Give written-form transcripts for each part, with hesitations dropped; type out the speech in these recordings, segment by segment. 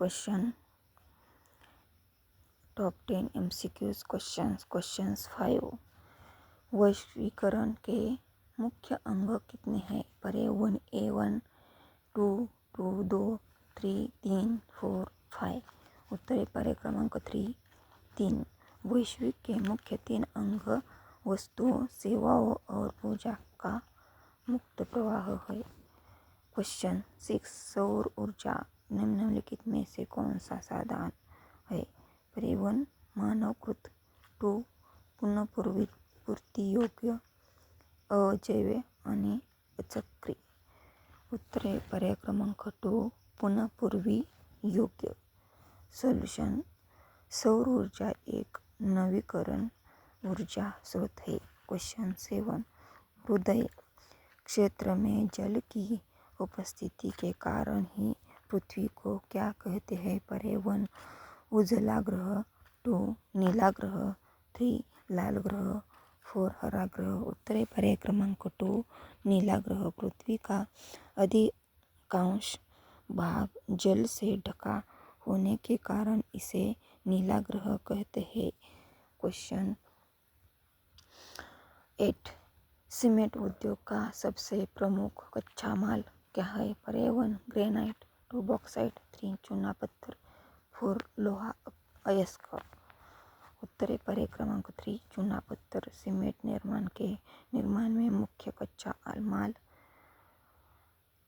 Question top 10 MCQs questions 5। वैश्वीकरण के मुख्य अंग कितने हैं? परे 1A 1 2 2 2 3 3 4 5। उत्तर परे क्रमांक 3। वैश्विक के मुख्य 3 अंग वस्तुओं, सेवाओं और पूजा का मुक्त प्रवाह है। क्वेश्चन 6। सौर ऊर्जा निम्नलिखित में से कौन सा साधन है? परे 1 मानवकृत, 2 पुनर्पूर्ति योग्य, अजैव आणि अचक्री। उत्तरे पर्याय क्रमांक 2 पुनर्पूर्वी योग्य। सोल्यूशन। सौर ऊर्जा एक नवीकरण ऊर्जा स्रोत है। क्वेश्चन 7। हृदय क्षेत्र में जल की उपस्थिति के कारण ही पृथ्वी को क्या कहते हैं? परे 1 उजला ग्रह, 2 नीला ग्रह, 3 लाल ग्रह, 4 हरा ग्रह। उत्तर पर्याय क्रमांक 2 नीला ग्रह। पृथ्वी का अधिकांश भाग जल से ढका होने के कारण इसे नीला ग्रह कहते हैं। क्वेश्चन 8। सीमेंट उद्योग का सबसे प्रमुख कच्चा माल क्या है? परे 1 ग्रेनाइट, 2 बॉक्साइट, 3 चूना पत्थर, 4 लोहा अयस्क। उत्तर पर्याय क्रमांक 3 चूना पत्थर। सीमेंट निर्माण में मुख्य कच्चा माल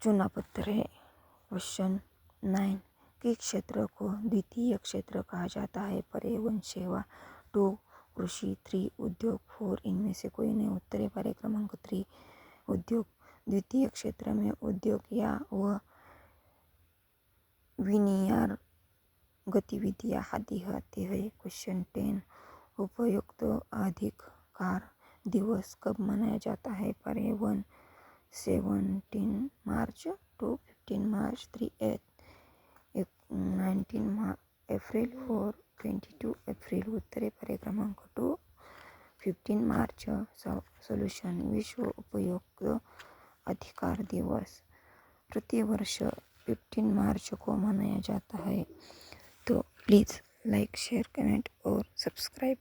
चूना पत्थर है। क्वेश्चन 9। किस क्षेत्र को द्वितीय क्षेत्र कहा जाता है? परे 1 सेवा, 2 कृषि, 3 उद्योग, 4 इनमें से कोई नहीं। उत्तर पर्याय क्रमांक 3 उद्योग। द्वितीय क्षेत्र में उद्योग या विनिर्माण गतिविधियां आदि आती है। क्वेश्चन 10। उपयुक्त अधिकार दिवस कब मनाया जाता है? परे 1 17 मार्च, 2 15 मार्च, 3 19 एप्रिल, 4 22 एप्रिल। उत्तर पर्याय क्रमांक 2 15 मार्च। सोल्यूशन। विश्व उपयुक्त अधिकार दिवस प्रतिवर्ष 15 मार्च को मनाया जाता है। तो प्लीज़ लाइक, शेयर, कमेंट और सब्सक्राइब।